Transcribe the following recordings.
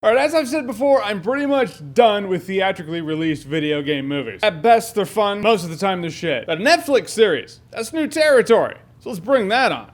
Alright, as I've said before, I'm pretty much done with theatrically released video game movies. At best, they're fun. Most of the time, they're shit. But a Netflix series, that's new territory. So let's bring that on.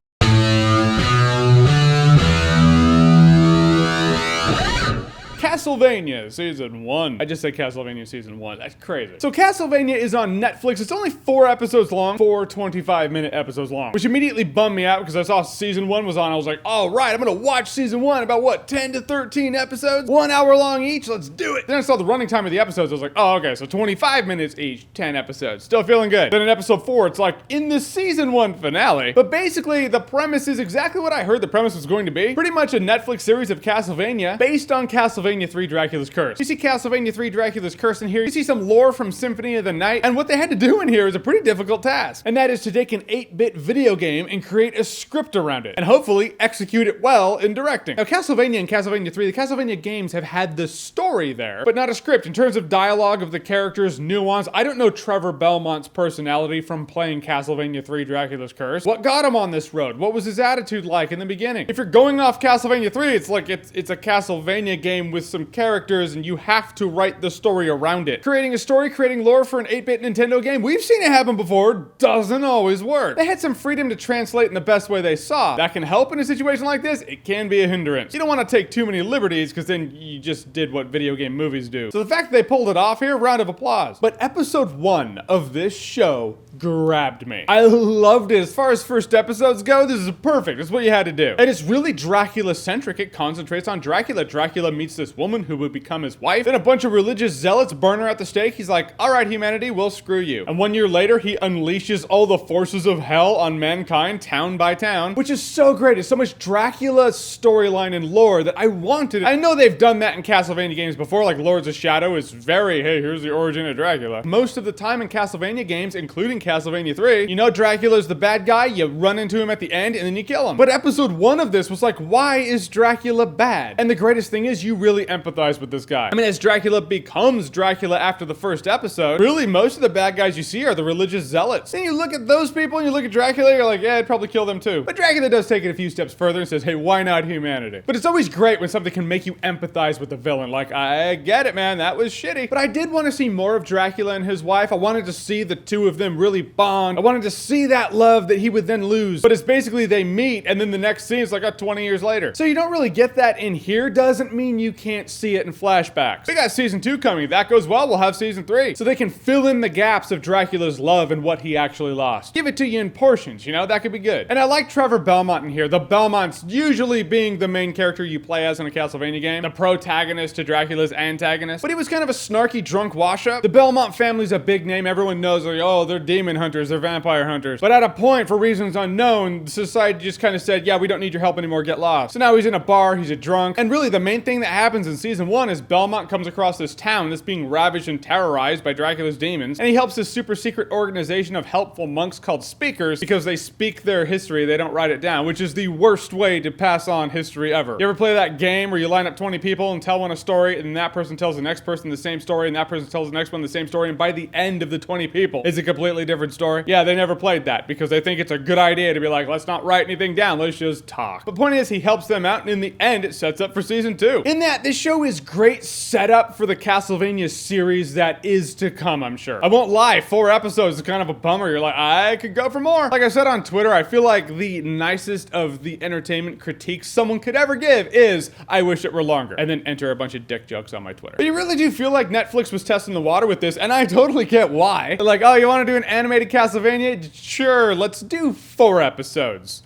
Castlevania Season 1. I just said Castlevania Season 1. That's crazy. So Castlevania is on Netflix. It's only 4 episodes long. 4 25-minute episodes long. Which immediately bummed me out because I saw Season 1 was on. I was like, all right, I'm going to watch Season 1. About what, 10 to 13 episodes? 1 hour long each? Let's do it. Then I saw the running time of the episodes. I was like, oh, okay, so 25 minutes each. 10 episodes. Still feeling good. Then in episode 4, it's like in the Season 1 finale. But basically, the premise is exactly what I heard the premise was going to be. Pretty much a Netflix series of Castlevania based on Castlevania 3 Dracula's Curse. You see Castlevania 3 Dracula's Curse in here, you see some lore from Symphony of the Night, and what they had to do in here is a pretty difficult task. And that is to take an 8-bit video game and create a script around it, and hopefully execute it well in directing. Now Castlevania and Castlevania 3, the Castlevania games have had the story there, but not a script. In terms of dialogue of the characters, nuance, I don't know Trevor Belmont's personality from playing Castlevania 3 Dracula's Curse. What got him on this road? What was his attitude like in the beginning? If you're going off Castlevania 3, it's like it's a Castlevania game with some characters and you have to write the story around it. Creating a story, creating lore for an 8-bit Nintendo game, we've seen it happen before, doesn't always work. They had some freedom to translate in the best way they saw. That can help in a situation like this, it can be a hindrance. You don't want to take too many liberties because then you just did what video game movies do. So the fact that they pulled it off here, round of applause. But episode 1 of this show grabbed me. I loved it. As far as first episodes go, this is perfect. It's what you had to do. And it's really Dracula-centric. It concentrates on Dracula. Dracula meets this woman who would become his wife. Then a bunch of religious zealots burn her at the stake. He's like, all right, humanity, we'll screw you. And 1 year later, he unleashes all the forces of hell on mankind, town by town, which is so great. It's so much Dracula storyline and lore that I wanted. I know they've done that in Castlevania games before, like Lords of Shadow is very, hey, here's the origin of Dracula. Most of the time in Castlevania games, including Castlevania 3, you know Dracula's the bad guy, you run into him at the end, and then you kill him. But episode 1 of this was like, why is Dracula bad? And the greatest thing is you really empathize with this guy. I mean, as Dracula becomes Dracula after the first episode, really most of the bad guys you see are the religious zealots. And you look at those people and you look at Dracula, you're like, yeah, I'd probably kill them too. But Dracula does take it a few steps further and says, hey, why not humanity? But it's always great when something can make you empathize with the villain. Like, I get it, man, that was shitty. But I did want to see more of Dracula and his wife. I wanted to see the two of them really bond. I wanted to see that love that he would then lose. But it's basically they meet and then the next scene is like 20 years later. So you don't really get that in here. Doesn't mean you can't see it in flashbacks. We got season 2 coming. If that goes well, we'll have season 3. So they can fill in the gaps of Dracula's love and what he actually lost. Give it to you in portions, you know, that could be good. And I like Trevor Belmont in here. The Belmonts usually being the main character you play as in a Castlevania game. The protagonist to Dracula's antagonist. But he was kind of a snarky drunk wash-up. The Belmont family's a big name. Everyone knows, like, oh, they're demon hunters, they're vampire hunters. But at a point, for reasons unknown, society just kind of said, yeah, we don't need your help anymore, get lost. So now he's in a bar, he's a drunk. And really the main thing that happens in season 1 is Belmont comes across this town that's being ravaged and terrorized by Dracula's demons. And he helps this super secret organization of helpful monks called Speakers because they speak their history, they don't write it down, which is the worst way to pass on history ever. You ever play that game where you line up 20 people and tell one a story and that person tells the next person the same story and that person tells the next one the same story and by the end of the 20 people it's a completely different story? Yeah, they never played that because they think it's a good idea to be like, let's not write anything down, let's just talk. But the point is he helps them out and in the end it sets up for season 2. In that, this show is great setup for the Castlevania series that is to come, I'm sure. I won't lie, 4 episodes is kind of a bummer. You're like, I could go for more. Like I said on Twitter, I feel like the nicest of the entertainment critiques someone could ever give is, I wish it were longer. And then enter a bunch of dick jokes on my Twitter. But you really do feel like Netflix was testing the water with this, and I totally get why. They're like, oh, you want to do an animated Castlevania? Sure, let's do 4 episodes.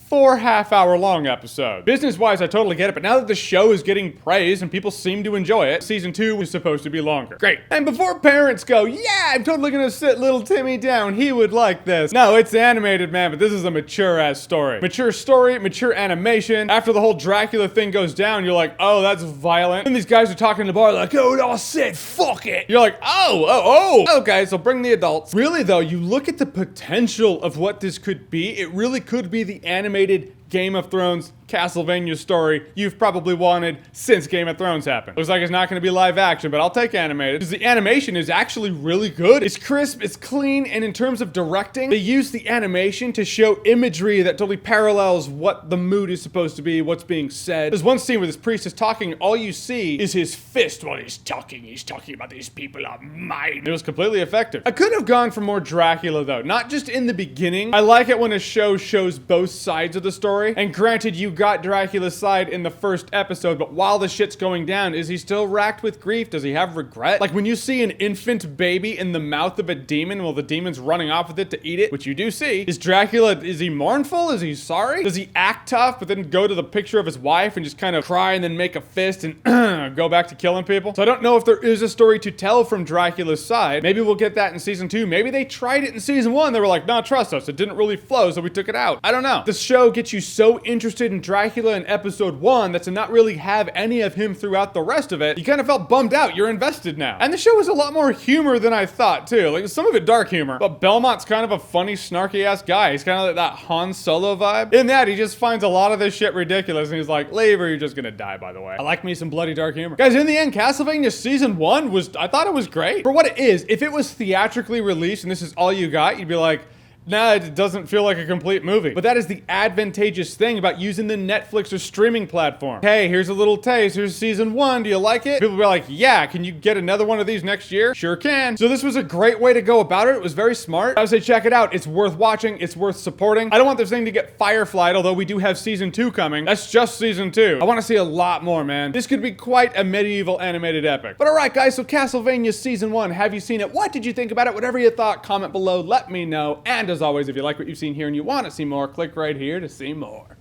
4 half-hour-long episodes. Business-wise, I totally get it, but now that the show is getting praise and people seem to enjoy it, season 2 was supposed to be longer. Great. And before parents go, yeah, I'm totally gonna sit little Timmy down, he would like this. No, it's animated, man, but this is a mature-ass story. Mature story, mature animation. After the whole Dracula thing goes down, you're like, oh, that's violent. And these guys are talking in the bar like, oh, no, Sid, fuck it. You're like, oh. Okay, so bring the adults. Really, though, you look at the potential of what this could be, it really could be the animated Game of Thrones Castlevania story you've probably wanted since Game of Thrones happened. Looks like it's not going to be live action, but I'll take animated because the animation is actually really good. It's crisp, it's clean, and in terms of directing, they use the animation to show imagery that totally parallels what the mood is supposed to be, what's being said. There's one scene where this priest is talking, all you see is his fist while he's talking about these people are mine. It was completely effective. I could have gone for more Dracula though, not just in the beginning. I like it when a show shows both sides of the story, and granted you got Dracula's side in the first episode, but while the shit's going down, is he still racked with grief? Does he have regret? Like when you see an infant baby in the mouth of a demon while the demon's running off with it to eat it, which you do see, is Dracula, is he mournful? Is he sorry? Does he act tough but then go to the picture of his wife and just kind of cry and then make a fist and go back to killing people? So I don't know if there is a story to tell from Dracula's side. Maybe we'll get that in season 2. Maybe they tried it in season 1. They were like, no, trust us. It didn't really flow, so we took it out. I don't know. The show gets you so interested in Dracula in episode 1 that to not really have any of him throughout the rest of it, you kind of felt bummed out. You're invested now. And the show is a lot more humor than I thought too. Like some of it dark humor, but Belmont's kind of a funny, snarky ass guy. He's kind of like that Han Solo vibe. In that, he just finds a lot of this shit ridiculous and he's like, leave or you're just gonna die, by the way. I like me some bloody dark humor. Guys, in the end, Castlevania season 1 I thought it was great. For what it is, if it was theatrically released and this is all you got, you'd be like, nah, it doesn't feel like a complete movie. But that is the advantageous thing about using the Netflix or streaming platform. Hey, here's a little taste. Here's season 1. Do you like it? People will be like, yeah, can you get another one of these next year? Sure can. So this was a great way to go about it. It was very smart. I would say check it out. It's worth watching. It's worth supporting. I don't want this thing to get fireflied, although we do have season 2 coming. That's just season 2. I want to see a lot more, man. This could be quite a medieval animated epic. But all right, guys, so Castlevania season 1. Have you seen it? What did you think about it? Whatever you thought, comment below. Let me know. And as always, if you like what you've seen here and you want to see more, click right here to see more.